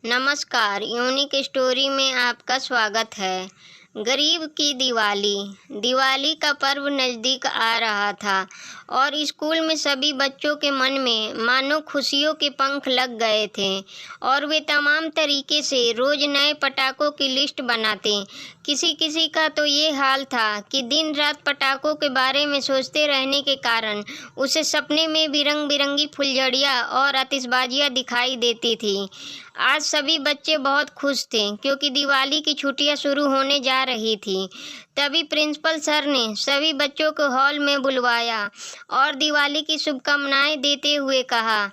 नमस्कार, unique story में आपका स्वागत है। गरीब की दिवाली। दिवाली का पर्व नज़दीक आ रहा था और स्कूल में सभी बच्चों के मन में मानो खुशियों के पंख लग गए थे और वे तमाम तरीके से रोज़ नए पटाखों की लिस्ट बनाते। किसी किसी का तो ये हाल था कि दिन रात पटाखों के बारे में सोचते रहने के कारण उसे सपने में भी रंग बिरंगी फुलझड़ियाँ और आतिशबाजियाँ दिखाई देती थी। आज सभी बच्चे बहुत खुश थे क्योंकि दिवाली की छुट्टियां शुरू होने जा रही थी। तभी प्रिंसिपल सर ने सभी बच्चों को हॉल में बुलवाया और दिवाली की शुभकामनाएं देते हुए कहा,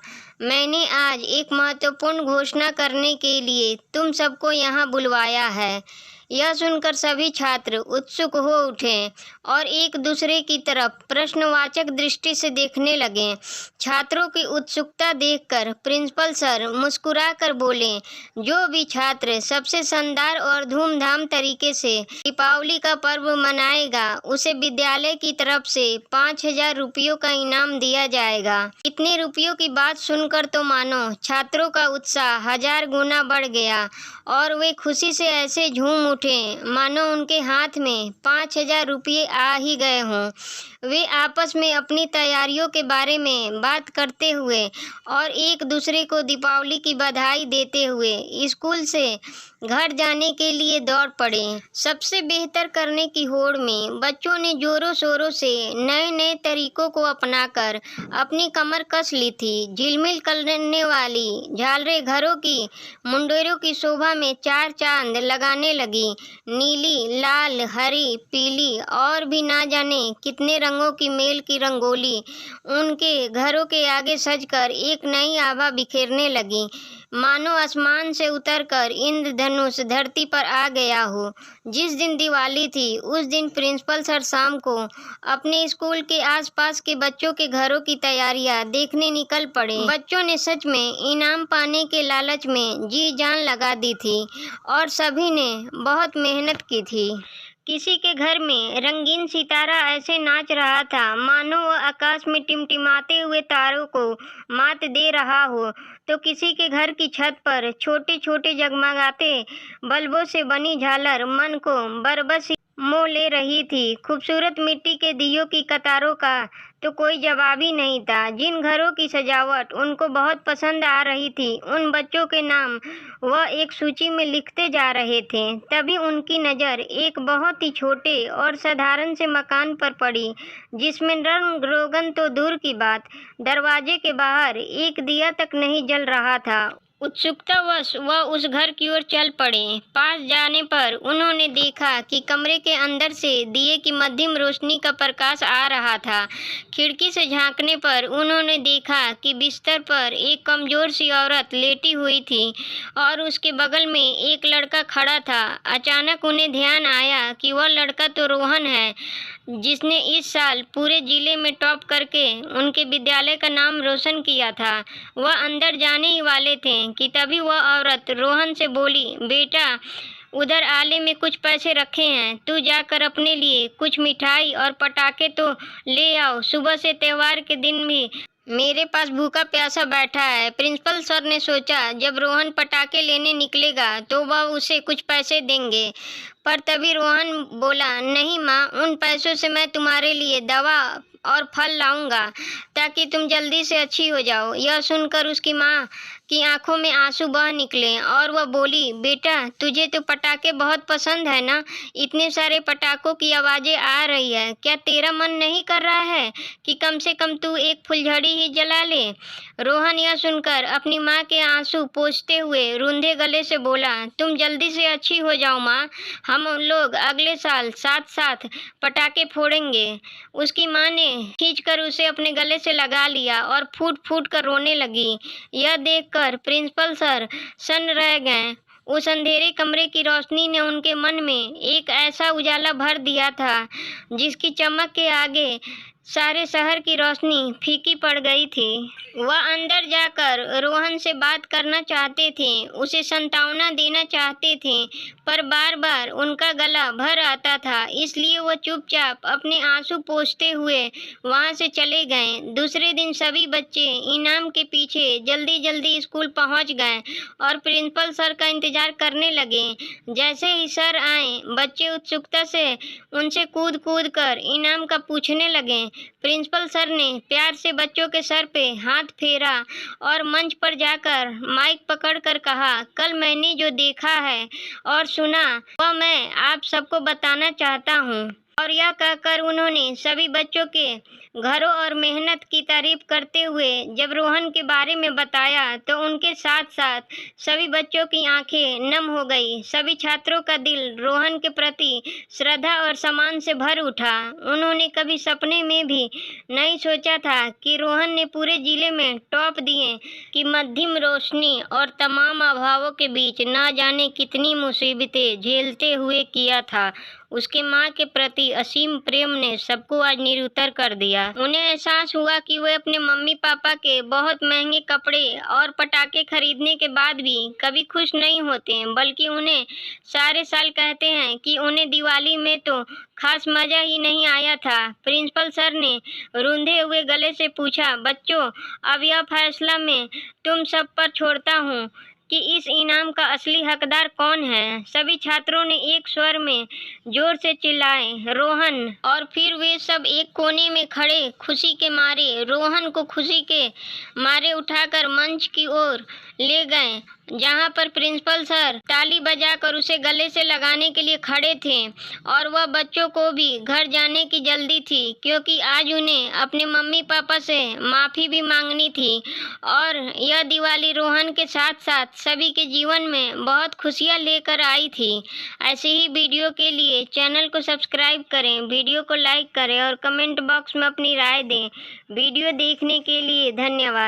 मैंने आज एक महत्वपूर्ण घोषणा करने के लिए तुम सबको यहाँ बुलवाया है। यह सुनकर सभी छात्र उत्सुक हो उठे और एक दूसरे की तरफ प्रश्नवाचक दृष्टि से देखने लगे। छात्रों की उत्सुकता देखकर प्रिंसिपल सर मुस्कुराकर बोले, जो भी छात्र सबसे शानदार और धूमधाम तरीके से दीपावली का पर्व मनाएगा उसे विद्यालय की तरफ से 5,000 रुपयों का इनाम दिया जाएगा। इतने रुपयों की बात सुनकर तो मानो छात्रों का उत्साह 1000 गुना बढ़ गया और वे खुशी से ऐसे झूम उठे मानो उनके हाथ में 5,000 रुपये आ ही गए हों। वे आपस में अपनी तैयारियों के बारे में बात करते हुए और एक दूसरे को दीपावली की बधाई देते हुए स्कूल से घर जाने के लिए दौड़ पड़े। सबसे बेहतर करने की होड़ में बच्चों ने जोरों शोरों से नए नए तरीकों को अपनाकर अपनी कमर कस ली थी। झिलमिल करने वाली झालरें घरों की मुंडेरों की शोभा में चार चांद लगाने लगी। नीली, लाल, हरी, पीली और भी ना जाने कितने रंगों की मेल की रंगोली उनके घरों के आगे सजकर एक नई आभा बिखेरने लगी, मानो आसमान से उतरकर इंद्रधनुष धरती पर आ गया हो। जिस दिन दिवाली थी उस दिन प्रिंसिपल सर शाम को अपने स्कूल के आसपास के बच्चों के घरों की तैयारियां देखने निकल पड़े। बच्चों ने सच में इनाम पाने के लालच में जी जान लगा दी थी और सभी ने बहुत मेहनत की थी। किसी के घर में रंगीन सितारा ऐसे नाच रहा था मानो वह आकाश में टिमटिमाते हुए तारों को मात दे रहा हो, तो किसी के घर की छत पर छोटे छोटे जगमगाते बल्बों से बनी झालर मन को बरबस मोह ले रही थी। खूबसूरत मिट्टी के दियों की कतारों का तो कोई जवाब ही नहीं था। जिन घरों की सजावट उनको बहुत पसंद आ रही थी उन बच्चों के नाम वह एक सूची में लिखते जा रहे थे। तभी उनकी नज़र एक बहुत ही छोटे और साधारण से मकान पर पड़ी जिसमें रंग रोगन तो दूर की बात, दरवाजे के बाहर एक दिया तक नहीं जल रहा था। उत्सुकतावश वह उस घर की ओर चल पड़े। पास जाने पर उन्होंने देखा कि कमरे के अंदर से दिए की मध्यम रोशनी का प्रकाश आ रहा था। खिड़की से झांकने पर उन्होंने देखा कि बिस्तर पर एक कमजोर सी औरत लेटी हुई थी और उसके बगल में एक लड़का खड़ा था। अचानक उन्हें ध्यान आया कि वह लड़का तो रोहन है, जिसने इस साल पूरे जिले में टॉप करके उनके विद्यालय का नाम रोशन किया था। वह अंदर जाने ही वाले थे कि तभी वह औरत रोहन से बोली, बेटा उधर आले में कुछ पैसे रखे हैं, तू जाकर अपने लिए कुछ मिठाई और पटाखे तो ले आओ। सुबह से त्योहार के दिन भी मेरे पास भूखा प्यासा बैठा है। प्रिंसिपल सर ने सोचा जब रोहन पटाखे लेने निकलेगा तो वह उसे कुछ पैसे देंगे, पर तभी रोहन बोला, नहीं माँ, उन पैसों से मैं तुम्हारे लिए दवा और फल लाऊंगा ताकि तुम जल्दी से अच्छी हो जाओ। यह सुनकर उसकी माँ की आंखों में आंसू बह निकले और वह बोली, बेटा तुझे तो पटाखे बहुत पसंद है ना, इतने सारे पटाखों की आवाज़ें आ रही है, क्या तेरा मन नहीं कर रहा है कि कम से कम तू एक फुलझड़ी ही जला ले। रोहन यह सुनकर अपनी माँ के आंसू पोंछते हुए रूंधे गले से बोला, तुम जल्दी से अच्छी हो जाओ माँ, हम लोग अगले साल साथ साथ पटाखे फोड़ेंगे। उसकी माँ ने खींचकर उसे अपने गले से लगा लिया और फूट फूट कर रोने लगी। यह देखकर प्रिंसिपल सर सन्न रह गए। उस अंधेरे कमरे की रोशनी ने उनके मन में एक ऐसा उजाला भर दिया था जिसकी चमक के आगे सारे शहर की रोशनी फीकी पड़ गई थी। वह अंदर जाकर रोहन से बात करना चाहते थे, उसे सांत्वना देना चाहते थे, पर बार-बार उनका गला भर आता था, इसलिए वो चुपचाप अपने आंसू पोंछते हुए वहां से चले गए। दूसरे दिन सभी बच्चे इनाम के पीछे जल्दी-जल्दी स्कूल पहुंच गए और प्रिंसिपल सर का इंतजार करने लगे। जैसे ही सर आए, बच्चे उत्सुकता से उनसे कूद-कूद कर इनाम का पूछने लगे। प्रिंसिपल सर ने प्यार से बच्चों के सर पे हाथ फेरा और मंच पर जाकर माइक पकड़कर कहा, कल मैंने जो देखा है और सुना वह मैं आप सबको बताना चाहता हूँ। और यह कहकर उन्होंने सभी बच्चों के घरों और मेहनत की तारीफ करते हुए जब रोहन के बारे में बताया तो उनके साथ-साथ सभी बच्चों की आंखें नम हो गई। सभी छात्रों का दिल रोहन के प्रति श्रद्धा और सम्मान से भर उठा। उन्होंने कभी सपने में भी नहीं सोचा था कि रोहन ने पूरे जिले में टॉप दिए कि मध्यम रोशनी और तमाम अभावों के बीच न जाने कितनी मुसीबतें झेलते हुए किया था। उसके माँ के प्रति असीम प्रेम ने सबको आज निरुत्तर कर दिया। उन्हें एहसास हुआ कि वे अपने मम्मी पापा के बहुत महंगे कपड़े और पटाखे खरीदने के बाद भी कभी खुश नहीं होते, बल्कि उन्हें सारे साल कहते हैं कि उन्हें दिवाली में तो खास मजा ही नहीं आया था। प्रिंसिपल सर ने रूंधे हुए गले से पूछा, बच्चों, अब यह फैसला मैं तुम सब पर छोड़ता हूँ कि इस इनाम का असली हकदार कौन है। सभी छात्रों ने एक स्वर में जोर से चिल्लाए, रोहन। और फिर वे सब एक कोने में खड़े खुशी के मारे रोहन को खुशी के मारे उठाकर मंच की ओर ले गए, जहां पर प्रिंसिपल सर ताली बजाकर उसे गले से लगाने के लिए खड़े थे। और वह बच्चों को भी घर जाने की जल्दी थी, क्योंकि आज उन्हें अपने मम्मी पापा से माफ़ी भी मांगनी थी। और यह दिवाली रोहन के साथ साथ सभी के जीवन में बहुत खुशियाँ लेकर आई थी। ऐसे ही वीडियो के लिए चैनल को सब्सक्राइब करें, वीडियो को लाइक करें और कमेंट बॉक्स में अपनी राय दें। वीडियो देखने के लिए धन्यवाद।